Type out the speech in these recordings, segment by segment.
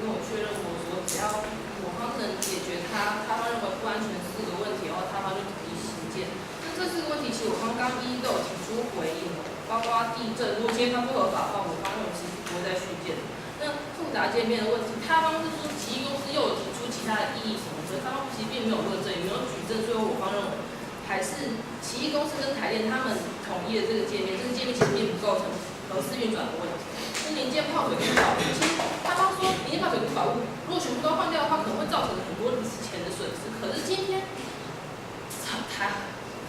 跟我确认过说，只要我方能解决他方认为不安全是个问题的话，他方就同意新建。那这四个问题，其实我方刚一一都有提出回应了，包括地震，如果今天它不合法的话，我方认为其实不会再续建。那复杂界面的问题，他方是说奇异公司又有提出其他的异议什么的，他方其实并没有论证，也没有举证，最后我方认为还是奇异公司跟台电他们统一的这个界面，这个界面其实并不构成核四运转的问题。那零件泡水跟保护，其实他方说零件泡水跟保护，如果全部都换掉的话，可能会造成很多钱的损失。可是今天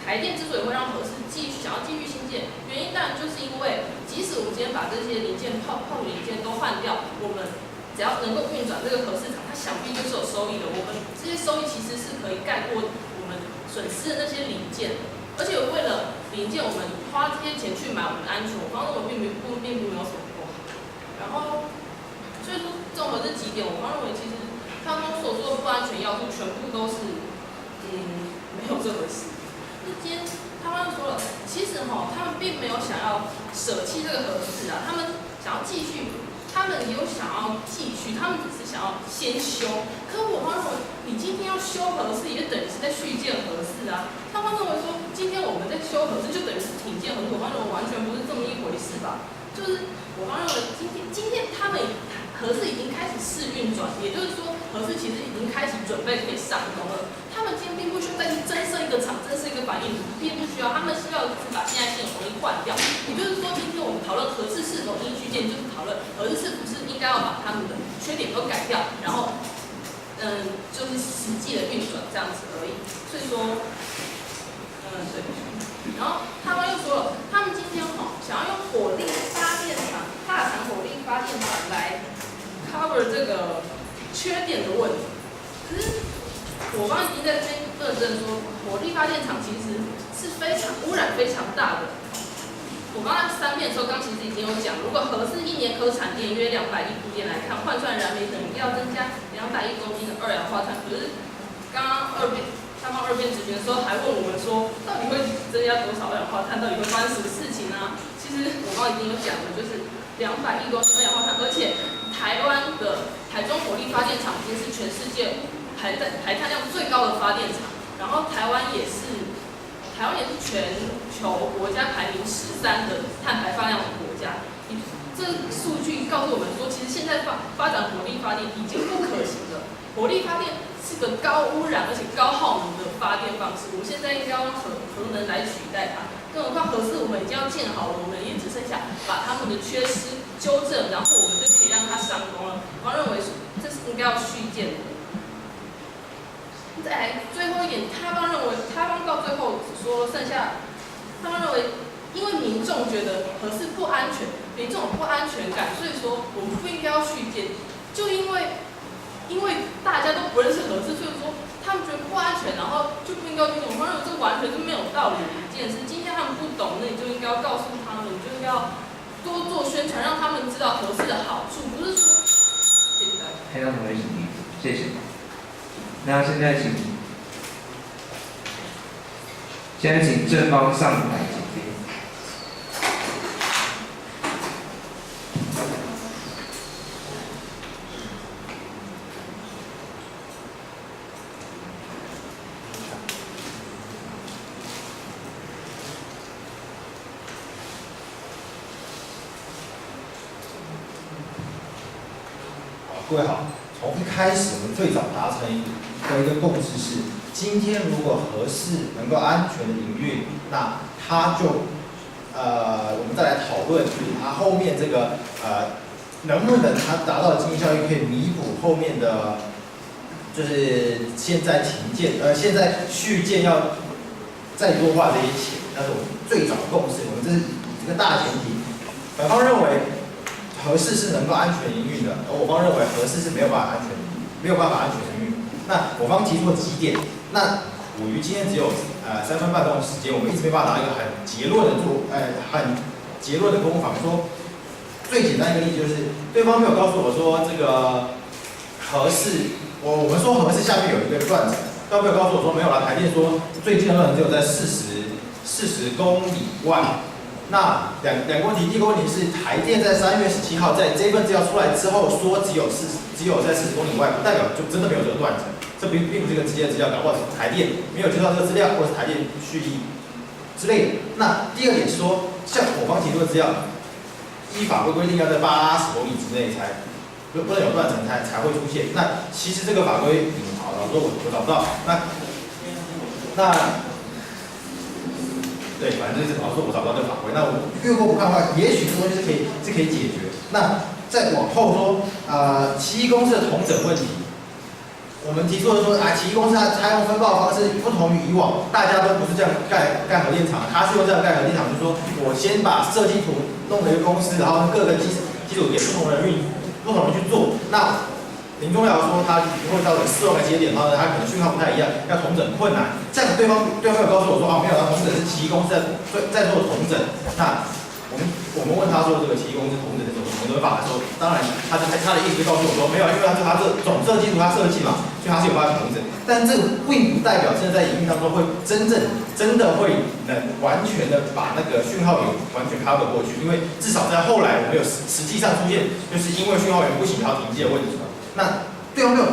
台电之所以会让核四想要继续新建，原因当然就是因为，即使我们今天把这些零件泡水零件都换掉，我们只要能够运转这个核市场，它想必就是有收益的。我们这些收益其实是可以盖过我们损失的那些零件的。而且为了零件，我们花这些钱去买我们的安全，我方认为并不没有什么不好。然后，所以说综合这几点，我方认为其实他们所说的不安全要素全部都是没有这回事。那今天他们说了，其实他们并没有想要舍弃这个核四啊，他们想要继续，他们也有想要继续，他们只是想要先修。可我方认为，你今天要修核四，也等于是在续建核四啊。他方认为说，今天我们在修核四，就等于是挺建核四，我方认为完全不是这么一回事吧？就是我方认为今天他们核四已经开始试运转，也就是说核四其实已经开始准备可以上工了。他们今天并不需要再去增设一个厂，增设一个反应炉，并不需要。他们需要的是把现在现有东西换掉。也就是说，今天我们讨论核四是否应续建，就是讨论核四是不是应该要把他们的缺点都改掉，然后就是实际的运转这样子而已。所以说，对。然后他们又说了，他们今天想要用火力发电厂、大厂火力发电厂来 cover 这个缺点的问题。可是我刚已经在这边认证说，火力发电厂其实是污染非常大的。我刚才3遍的时候，其实已经有讲，如果核四1年可产电约200亿度电来看，换算燃煤等于要增加200亿公斤的二氧化碳。可是刚刚他们二辩质询的时候还问我们说，到底会增加多少二氧化碳？到底会发生什么事情呢？其实我刚已经有讲了，就是200亿公斤二氧化碳，而且台湾的台中火力发电厂已经是全世界排碳量最高的发电厂，然后台湾也是全球国家排名13的碳排放量的国家。这数据告诉我们说，其实现在发展火力发电已经不可行了。火力发电是个高污染而且高耗能的发电方式，我们现在应该用核能来取代它。更何况核四我们已经要建好了，我们也只剩下把他们的缺失纠正，然后我们就可以让它上工了。我认为这是应该要续建的。再来最后一点，他方到最后只说剩下，他们认为因为民众觉得核四不安全，民众有不安全感，所以说我们不应该要续建，就因为大家都不认识核四，所以说他们觉得不安全，然后就不应该续建。我认为这完全是没有道理的一件事。今天他们不懂，那你就应该要告诉他们，你就应该要多做宣传，让他们知道核四的好处，不是说。谢谢大家。台长同学，谢谢。那现在请正方上台解释。各位好，从一开始我们最早达成一个共识是，今天如果核四能够安全的营运，那它就我们再来讨论它后面这个能不能它达到的经济效益可以弥补后面的，就是现在停建现在续建要再多花这些钱，那是我们最早的共识。我们这是一个大前提，本方认为核四是能够安全营运的，而我方认为核四是没有办法安全营运。那我方提出了几点，那苦于今天只有3分半钟的时间，我们一直没办法拿一个很结论的攻防。说最简单一个例子就是，对方没有告诉我说这个核四，我们说核四下面有一个断层，但没有告诉我说没有啦。台电说最近的断层只有在40公里外，那两个问题，第一个问题是台电在3月17号在这份资料出来之后说只有在40公里外，不代表就真的没有这个断层，这并不是一个直接的资料，搞不好台电没有接到这个资料，或者是台电蓄意之类的。那第二点是说，像我方提出的资料，依法规规定要在80公里之内才不能有断层才会出现。那其实这个法规，好，老师我找不到。那对，反正就是老师我找不到这个法规。那我越过不看的话，也许这东西是可以解决。那再往后说，奇异公司的统整问题，我们提出的说奇异公司它用分报方式不同于以往，大家都不是这样盖核电厂，它是用这样盖核电厂，就是说我先把设计图弄了一个公司，然后各个基础点不同人去做。那林宗尧说他会造成4万个节点，然后呢，他可能讯号不太一样，要统整困难。这样对方有告诉我说没有，统整是奇异公司在做统整。那我们问他说这个奇异公司统整是什么法的时候，当然他的意思就告诉我说没有，因为他这总设计图他设计嘛，所以他是有办法统整。但这个并不代表现在在营运当中会真的会能完全的把那个讯号源完全 cover 过去，因为至少在后来我们有实际上出现，就是因为讯号源不行然后停机的问题。那对方没有，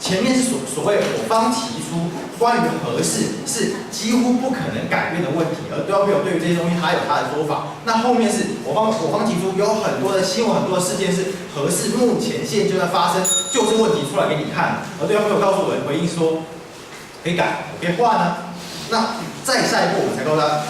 前面是所谓我方提出关于核四是几乎不可能改变的问题，而对方没有对于这些东西他有他的说法。那后面是我方提出有很多的新闻，很多的事件是核四目前现就在发生，就是问题出来给你看，而对方没有告诉我回应说可以改，可以换啊。那再下一步我们才告诉他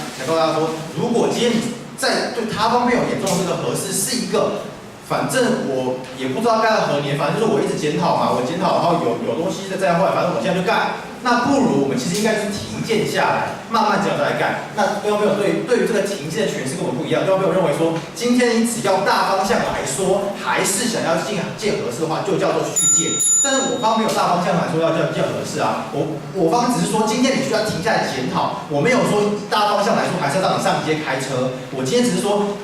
说，如果今天你在对他方面有严重的这个核四是一个。反正我也不知道盖到何年，反正就是我一直检讨嘛，我检讨，然后有东西再换，反正我现在就盖。那不如我们其实应该是停建下来，慢慢这样再来盖。那对方没有对于这个停建的诠释跟我们不一样，对方没有认为说，今天你只要大方向来说，还是想要建核四的话，就叫做续建。但是我方没有大方向来说要建核四啊，我方只是说今天你需要停下来检讨，我没有说大方向来说还是要让你上街开车。我今天只是说。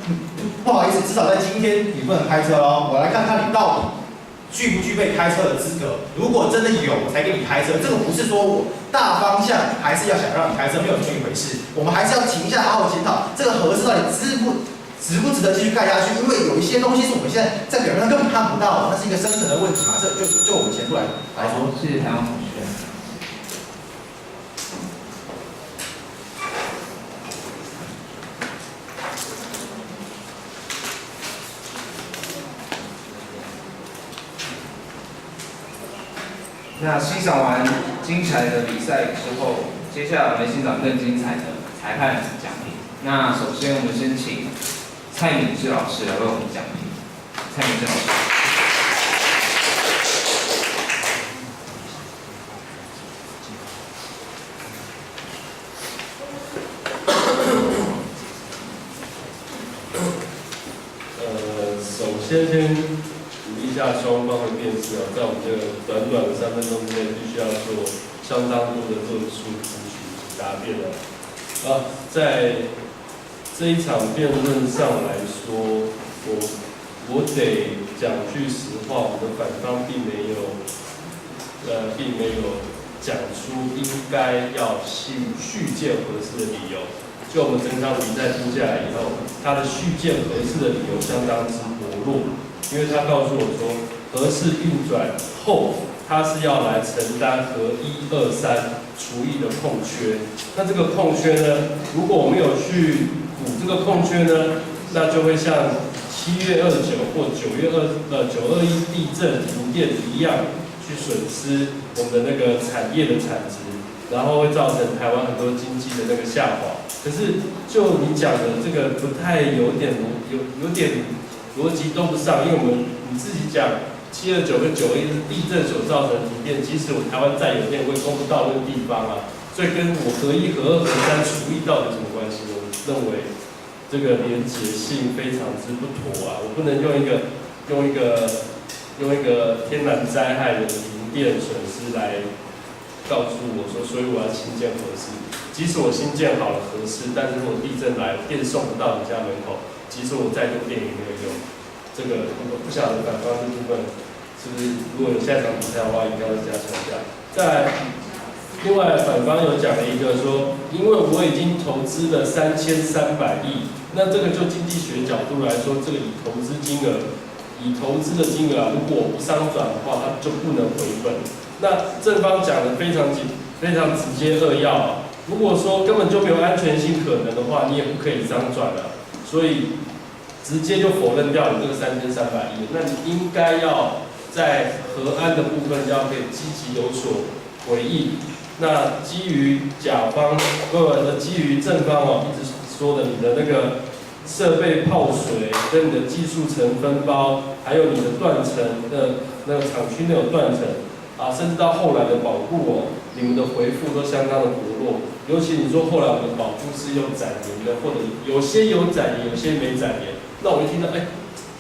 不好意思，至少在今天你不能开车哦。我来看看你到底具不具备开车的资格。如果真的有，我才给你开车。这个不是说我大方向还是要想让你开车，没有这么一回事。我们还是要停下来好好检讨这个核四到底值不值得继续盖下去。因为有一些东西是我们现在在表面上根本看不到，那是一个深层的问题嘛。这就我们前部来说，谢谢台湾同学。那欣赏完精彩的比赛之后，接下来我们欣赏更精彩的裁判奖评。那首先我们先请蔡敏智老师来为我们讲评。蔡敏智老师。首先鼓励一下双方的辩士啊，在我们这个短短的3分钟之内，必须要做相当多的论述、质询及答辩啊。在这一场辩论上来说，我得讲句实话，我们的反方并没有讲出应该要续建核四的理由。就我们整场比赛听下来以后，他的续建核四的理由相当之薄弱，因为他告诉我说，核四运转后，他是要来承担核1、2、3除以的空缺。那这个空缺呢，如果我们有去补这个空缺呢，那就会像7月29或921地震停电一样，去损失我们的那个产业的产值，然后会造成台湾很多经济的那个下滑。可是就你讲的这个不太有点逻辑都不上，因为你自己讲729跟921是地震所造成的停电，即使我台湾再有电，我也攻不到那个地方啊，所以跟我核1、核2、核3除以到底有什么关系？我认为这个连结性非常之不妥啊！我不能用一个天然灾害的停电损失来告诉我说，所以我要新建核四。即使我新建好了核四，但是如果地震来，电送不到你家门口，即使我再多电也没有用。这个我不晓得反方这部分是不是，如果有下一场比赛的话，应该会加强一下。再来，另外反方有讲了一个说，因为我已经投资了3300亿，那这个就经济学角度来说，这个以投资的金额如果我不商转的话，它就不能回本。那正方讲的非常直接扼要，如果说根本就没有安全性可能的话，你也不可以商转了，所以直接就否认掉你这个3300亿，那你应该要在核安的部分要可以积极有所回应。那基于基于正方一直说的你的那个设备泡水，跟你的技术层分包，还有你的断层的那个厂区内有断层甚至到后来的保护你们的回复都相当的薄弱。尤其你说后来我们的保护是用展延的，或者有些有展延，有些没展延。那我一听到，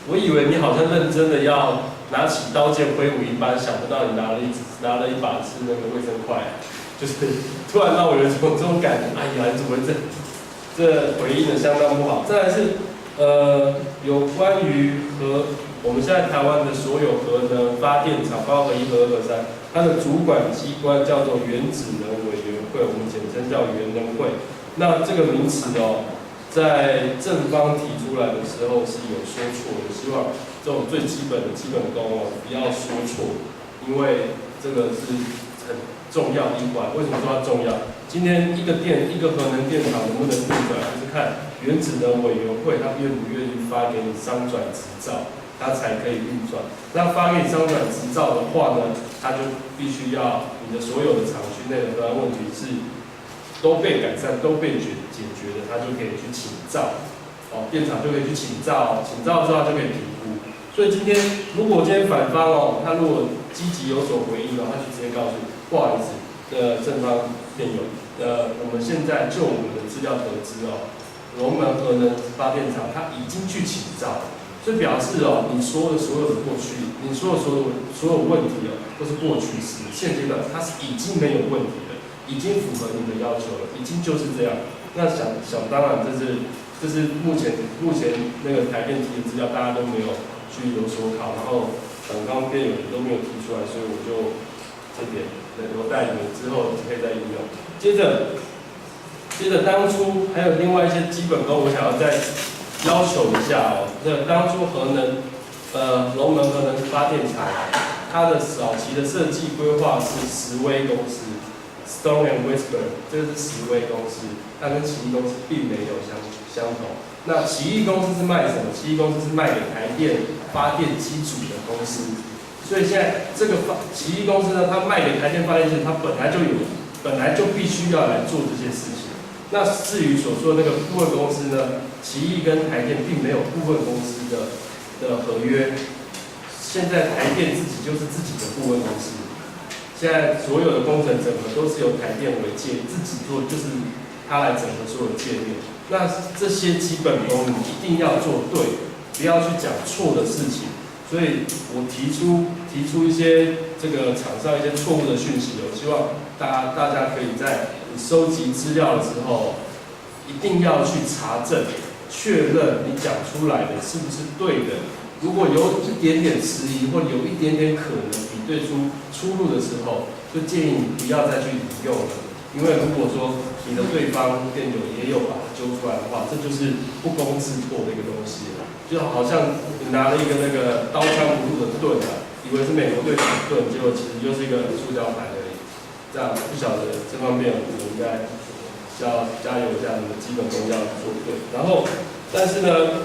我以为你好像认真的要拿起刀剑挥舞一般，想不到你拿了一把是那个卫生筷，就是突然让我有这种感觉，哎呀，你怎么会这回应的相当不好。再来是有关于我们现在台湾的所有核能发电厂，包括核1、核2、核3，它的主管机关叫做原子能委员会，我们简称叫原能会。那这个名词在正方提出来的时候是有说错的，希望这种最基本的基本功不要说错，因为这个是很重要的一环。为什么说它重要？今天一个核能电厂能不能运转，就是看原子能委员会它愿不愿意发给你商转执照，它才可以运转。那发给你商转执照的话呢，它就必须要你的所有的厂区内的核安问题是都被改善、都被解决的，它就可以去请照。电厂就可以去请照，请照之后它就可以评估。所以如果今天反方他如果积极有所回应他就直接告诉你，不好意思，正方辩友，我们现在就我们的资料得知龙门核能发电厂它已经去请照，所以表示你说的所有的过去，你说的所有问题都是过去式，现阶段它是已经没有问题了，已经符合你的要求了，已经就是这样。那想当然这是目前那个台电提的资料，大家都没有去有所考，然后反方辩友都没有提出来，所以我就这点留待你们之后可以再应用。接着当初还有另外一些基本功，我想要再要求一下当初龙门核能发电厂它的早期的设计规划是石威公司 ，Stone and Whisper， 这是石威公司，它跟奇异公司并没有相同。那奇异公司是卖什么？奇异公司是卖给台电发电机组的公司，所以现在这个奇异公司呢，它卖给台电发电机组，它本来就必须要来做这些事情。那至于所说的那个顾问公司呢，奇异跟台电并没有顾问公司的合约，现在台电自己就是自己的顾问公司。现在所有的工程整合都是由台电为自己做，就是它来整合所有的界面。那这些基本功你一定要做对，不要去讲错的事情。所以我提出一些这个场上一些错误的讯息，我希望大家可以在你收集资料的时候，一定要去查证，确认你讲出来的是不是对的。如果有一点点迟疑，或有一点点可能比对出入的时候，就建议你不要再去引用了。因为如果说你的对方辩友也有把它揪出来的话，这就是不攻自破的一个东西了。就好像你拿了一个那个刀枪不入的盾以为是美国队长的盾，结果其实就是一个塑胶盘而已。这样不晓得这方面我们应该要加油，这样的基本功要做对。然后，但是呢，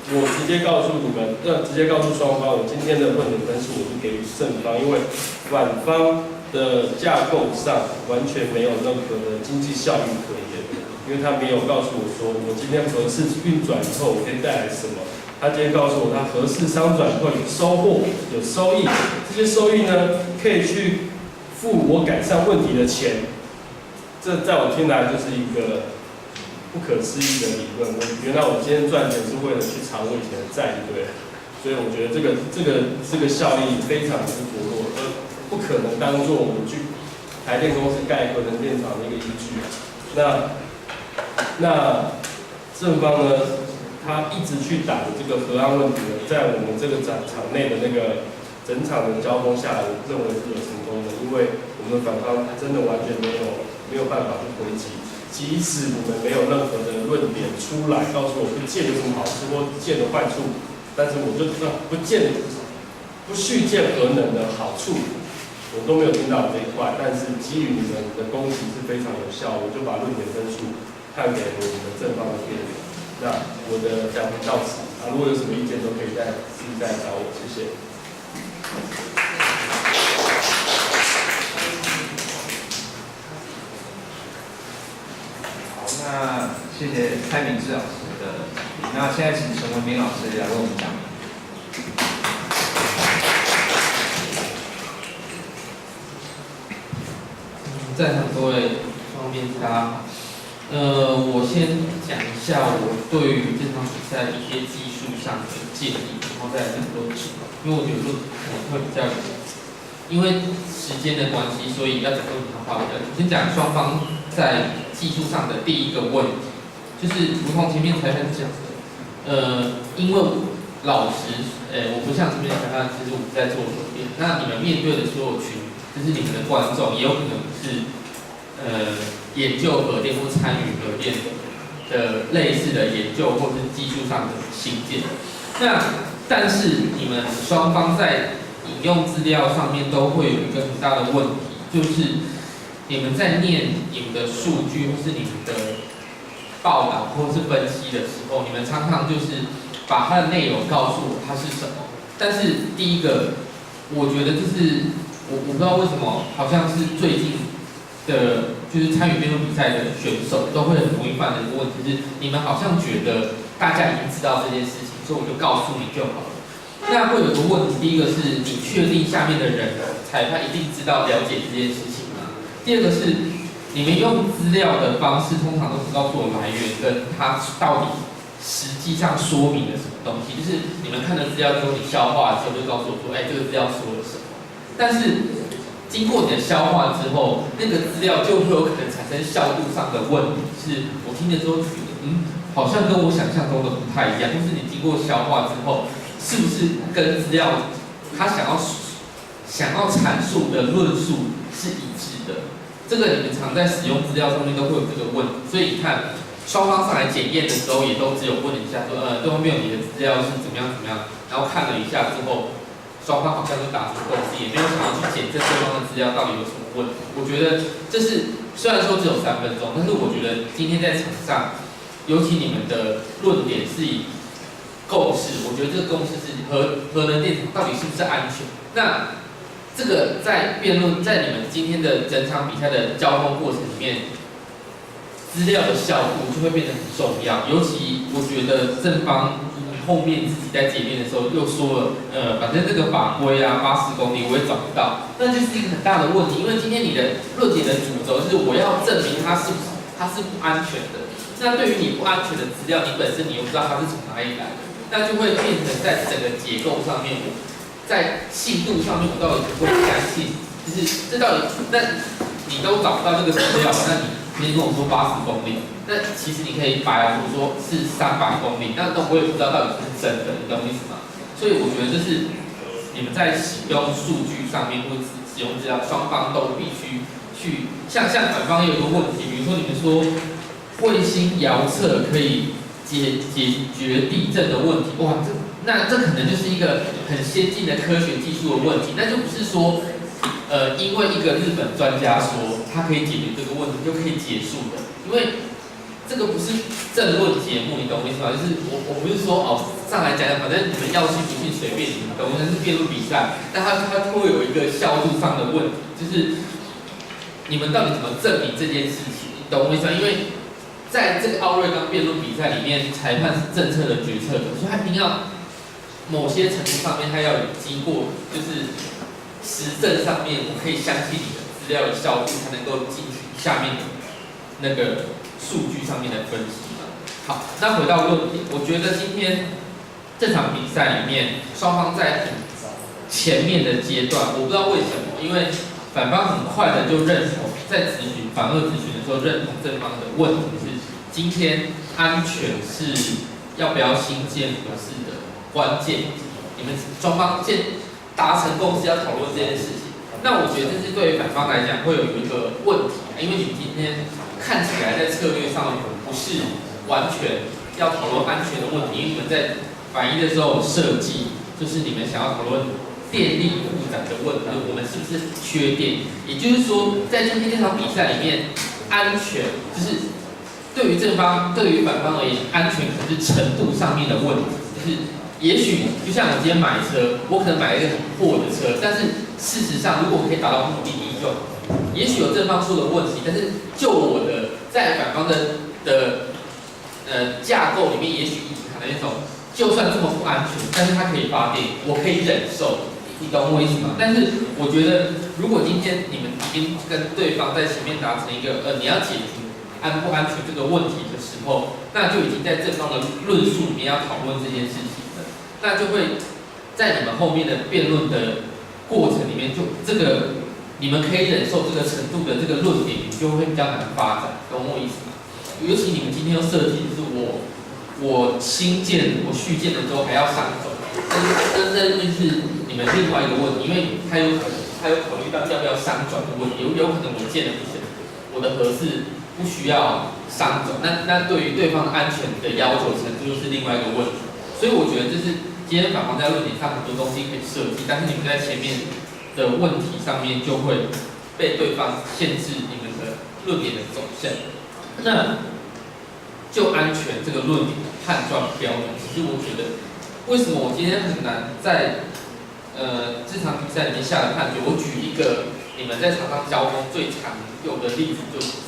我直接告诉你们，直接告诉双方，我今天的论点分析我是给予正方，因为反方的架构上完全没有任何的经济效益可言，因为他没有告诉我说，我今天核四运转以后我可以带来什么。他今天告诉我，他核四商转以后有收获、有收益，这些收益呢可以去付我改善问题的钱。这在我听来就是一个不可思议的理论。原来我今天赚钱是为了去偿我以前的债，对不对？所以我觉得这个效益非常之薄弱，而不可能当做我们去台电公司盖核能电厂的一个依据。那正方呢，他一直去打的这个核安问题呢，在我们这个场内的那个整场的交锋下来，我认为是有成功的，因为我我们反方真的完全没有办法去回击。即使你们没有任何的论点出来告诉我不见有什么好处或见的坏处，但是我就不续见核能的好处，我都没有听到这一块。但是基于你们的攻击是非常有效，我就把论点分数看给我们正方的辩友。那我的讲评到此啊，如果有什么意见都可以自己再找我，谢谢。那谢谢蔡明志老师的讲评。那现在请陈文斌老师来为我们讲评。在场各位方面大家好。我先讲一下我对于这场比赛一些技术上的建议，然后再讲论点，因为我觉得论可能会比较，因为时间的关系，所以要讲论点的话，我先讲双方在技术上的第一个问题，就是如同前面裁判讲的，因为老实，我不像前面裁判，其实我们在做核电，那你们面对的所有群，就是你们的观众，也有可能是研究核电或参与核电的类似的研究或是技术上的新建。那但是你们双方在引用资料上面都会有一个很大的问题，就是你们在念你们的数据或是你们的报道或是分析的时候，你们常常就是把它的内容告诉我它是什么。但是第一个，我觉得就是我不知道为什么，好像是最近的，就是参与辩论比赛的选手都会很容易犯的一个问题是，你们好像觉得大家已经知道这件事情，所以我就告诉你就好了。那会有个问题，第一个是你确定下面的人裁判一定知道了解这件事情吗？第二个是你们用资料的方式，通常都是告诉我来源跟它到底实际上说明了什么东西，就是你们看了资料之后，你消化之后就告诉我说，这个资料说了什么。但是经过你的消化之后，那个资料就会有可能产生效度上的问题，是我听了之后觉得，好像跟我想象中的不太一样，或是你经过消化之后，是不是跟资料他想要阐述的论述是一致的？这个你们常在使用资料上面都会有这个问题，所以你看双方上来检验的时候，也都只有问一下说，对方没有你的资料是怎么样，然后看了一下之后。双方好像就达成共识，也没有想要去检证对方的资料到底有什么问题。我觉得这是虽然说只有3分钟，但是我觉得今天在场上，尤其你们的论点是以共识，我觉得这个共识是核能电厂到底是不是安全。那这个在辩论，在你们今天的整场比赛的交锋过程里面，资料的效度就会变得很重要。尤其我觉得正方。后面自己在检验的时候又说了，反正这个法规啊，80公里我也找不到，那就是一个很大的问题。因为今天你的论点的主轴是我要证明它是不安全的，那对于你不安全的资料，你本身你又不知道它是从哪里来的，那就会变成在整个结构上面，在信度上面我到底不会相信，就是这到底，那你都找不到这个资料，那你跟我说80公里。那其实你可以白来说是300公里，那我也不知道到底是不是真的，你懂我意思吗？所以我觉得这是你们在使用数据上面或者使用资料，双方都必须去像反方也有个问题，比如说你们说卫星遥测可以解决地震的问题，哇，这可能就是一个很先进的科学技术的问题，那就不是说因为一个日本专家说他可以解决这个问题就可以结束的，因为。这个不是政论节目，你懂我意思吗？就是我不是说上来讲，反正你们要信不信随便你们，懂我意思？是辩论比赛，但它会有一个效度上的问题，就是你们到底怎么证明这件事情，你懂我意思吗？因为在这个奥瑞冈辩论比赛里面，裁判是政策的决策者，所以他一定要某些程度上面，他要有经过就是实证上面，我可以相信你的资料的效度，才能够进去下面的那个。数据上面的分析嘛，好，那回到论点，我觉得今天这场比赛里面，双方在很前面的阶段，我不知道为什么，因为反方很快的就认同，在咨询反二咨询的时候认同正方的问题是，今天安全是要不要新建核四的关键，你们双方达成共识要讨论这件事情。那我觉得这是对于反方来讲会有一个问题，因为你们今天看起来在策略上面不是完全要讨论安全的问题，因为你们在反应的时候设计就是你们想要讨论电力负载的问题，我们是不是缺电？也就是说，在今天这场比赛里面，安全就是对于正方、对于反方而言，安全可能是程度上面的问题，就是也许就像我今天买车，我可能买了一个很破的车，但是事实上，如果我可以达到目的地就好。也许有正方出的问题，但是就我的在反方的架构里面，也许隐含的那种，就算这么不安全，但是它可以发电，我可以忍受，你懂我意思吗？但是我觉得，如果今天你们已经跟对方在前面达成一个你要解决安不安全这个问题的时候，那就已经在正方的论述里面要讨论这件事情了，那就会在你们后面的辩论的过程里面，就这个你们可以忍受这个程度的这个论点，你就会比较难发展，懂我意思吗？尤其你们今天又设计就是我新建我续建的时候还要上走，这就是你们另外一个问题，因为他有考虑到要不要商转的问题，有可能我建的不是我的合适不需要商转，那对于对方的安全的要求程度又是另外一个问题，所以我觉得就是今天反方在论点上很多东西可以设计，但是你们在前面的问题上面就会被对方限制你们的论点的走向。那就安全这个论点的判断标准，其实我觉得，为什么我今天很难在这场比赛里面下的判决？我举一个你们在场上交锋最常有的例子，就是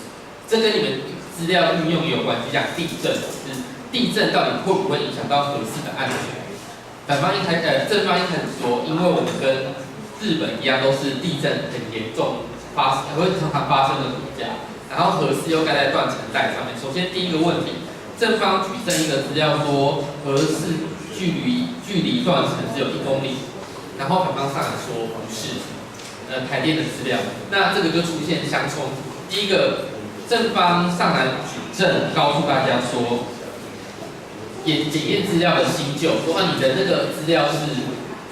这跟你们资料运用也有关系，讲地震，就是地震到底会不会影响到核四的安全？正方一开始说，因为我们跟日本一样都是地震很严重会常常发生的国家，然后核四又盖在断层带上面。首先第一个问题，正方举证一个资料说核四距离断层只有1公里，然后反方上来说不是，台电的资料，那这个就出现相冲突。第一个，正方上来举证告诉大家说，检验资料的新旧，说你的那个资料是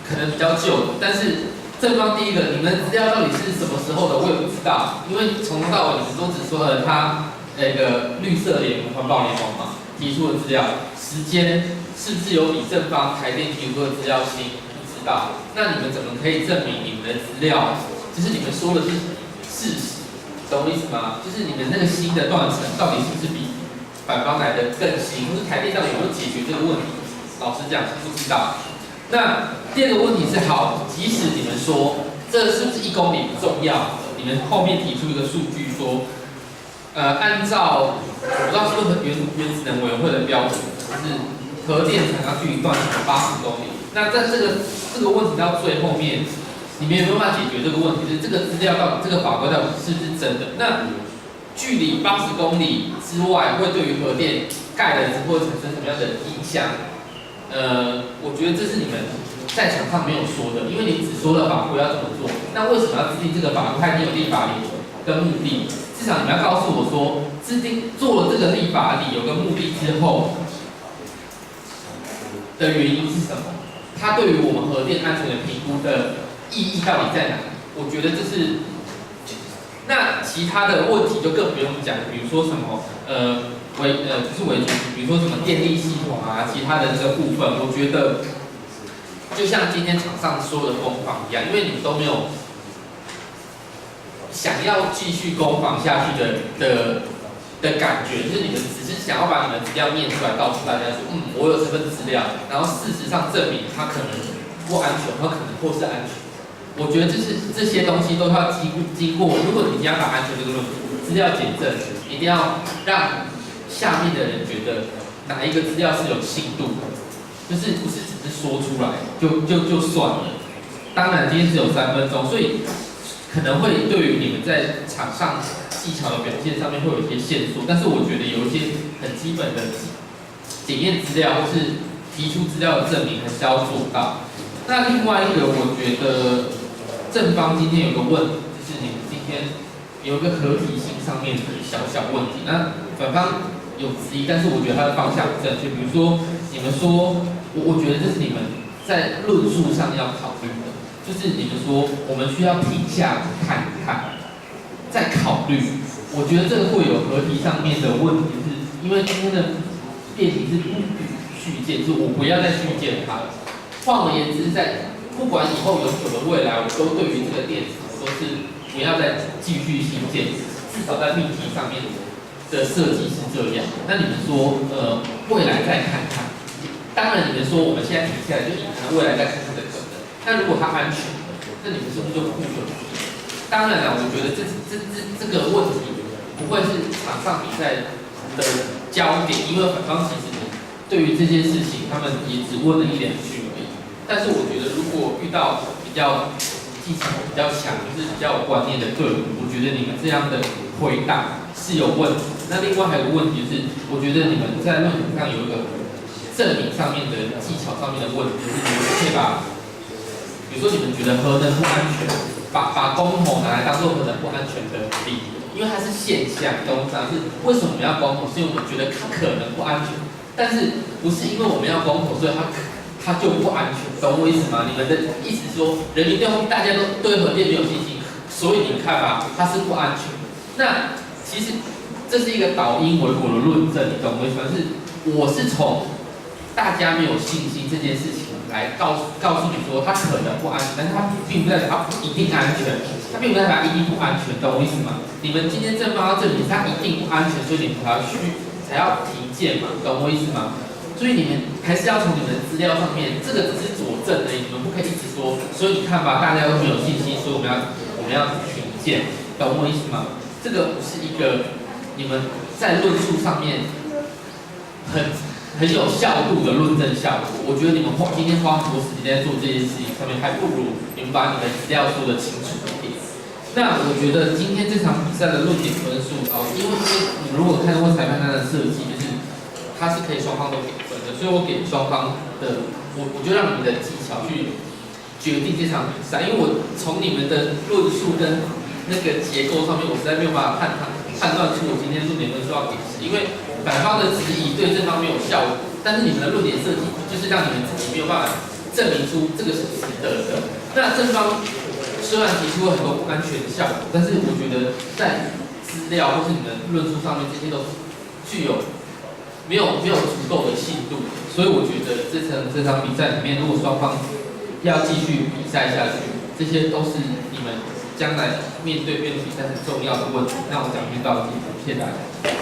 可能比较旧的，但是正方第一个，你们的资料到底是什么时候的，我也不知道，因为从头到尾你们都只说了他那个绿色联盟、环保联盟嘛提出的资料，时间是不是有比正方台电提出的资料新？不知道，那你们怎么可以证明你们的资料就是你们说的是事实？懂我意思吗？就是你们那个新的断层到底是不是比反方来的更新，或是台电到底有没有解决这个问题？老实讲是不知道。那第二个问题是，好，即使你们说这是不是1公里不重要，你们后面提出一个数据说，按照我不知道是不是原子能委员会的标准，就是核电厂要距离断层80公里。那在这个问题到最后面，你们有没有办法解决这个问题？就是这个资料到底这个法规到底是不是真的？那距离80公里之外，会对于核电盖了之后产生什么样的影响？我觉得这是你们在场上没有说的，因为你只说了法规要怎么做，那为什么要制定这个法规？它已经有立法理由跟目的，至少你们要告诉我说，制定做了这个立法理由跟目的之后的原因是什么？它对于我们核电安全的评估的意义到底在哪？我觉得这是。那其他的问题就更不用讲，比如说什么不是微比如说什么电力系统啊，其他的这个部分，我觉得就像今天场上说的攻防一样，因为你们都没有想要继续攻防下去的感觉，就是你们只是想要把你们资料念出来，告诉大家说，我有这份资料，然后事实上证明它可能不安全，它可能或是安全。我觉得这些东西都要经过，如果你要把安全这个论资料检证，一定要让下面的人觉得哪一个资料是有信度的，就是不是只是说出来就算了。当然今天只有3分钟，所以可能会对于你们在场上技巧的表现上面会有一些限缩，但是我觉得有一些很基本的检验资料或是提出资料的证明还是要做到。那另外一个，我觉得正方今天有个问题，就是你们今天有一个合体性上面的小问题。那反方有质疑，但是我觉得它的方向正确。比如说，你们说，我觉得这是你们在论述上要考虑的，就是你们说我们需要停下来看一看，再考虑。我觉得这个会有合题上面的问题，是因为今天的辩题是不予续件，就是我不要再续件它了。换而言之，在不管以后永久的未来，我都对于这个电子，我都是不要再继续新建，至少在命题上面的设计是这样。那你们说，未来再看看。当然，你们说我们现在停下来，就隐含未来再看看的可能。那如果它安全，那你们是不是就不准？当然了，我觉得这个问题不会是场上比赛的焦点，因为反方其实对于这件事情，他们也只问了1、2句而已。但是我觉得，如果遇到比较技巧比较强，就是比较有观念的队伍，我觉得你们这样的回答是有问题。那另外还有个问题是，我觉得你们在论坛上有一个证明上面的技巧上面的问题，就是你们可以把，比如说你们觉得核能不安全，把公投拿来当做核能不安全的理由，因为它是现象，懂吗？是为什么我们要公投？是因为我们觉得它可能不安全，但是不是因为我们要公投，所以它就不安全，懂我意思吗？你们的意思是说，人民大家都对核电没有信心，所以你看吧，它是不安全。那其实这是一个倒因为果的论证，你懂我意思吗？是我是从大家没有信心这件事情来告诉你说，它可能不安全，但是它并不代表它一定安全，它并不代表它一定不安全，懂我意思吗？你们今天正方要证明它一定不安全，所以你们才要提件嘛，懂我意思吗？所以你们还是要从你们的资料上面，这个只是佐证而已，你们不可以一直说。所以你看吧，大家都没有信心，所以我们要提件，懂我意思吗？这个不是一个你们在论述上面很有效度的论证效果。我觉得你们今天花很多时间在做这件事情上面，还不如你们把你们资料说得清楚一点。那我觉得今天这场比赛的论点分数因为你如果看过裁判他的设计，就是它是可以双方都给分的，所以我给双方的，我就让你们的技巧去决定这场比赛，因为我从你们的论述跟那个结构上面，我实在没有办法判断出我今天论点分数要给谁，因为反方的质疑对正方没有效果，但是你们的论点设计就是让你们自己没有办法证明出这个是值得的。那正方虽然提出了很多不安全的效果，但是我觉得在资料或是你们论述上面，这些都具有没有足够的信度，所以我觉得这场比赛里面，如果双方要继续比赛下去，这些都是你们将来面对辩论比赛很重要的问题。那我讲就到这里，谢谢大家。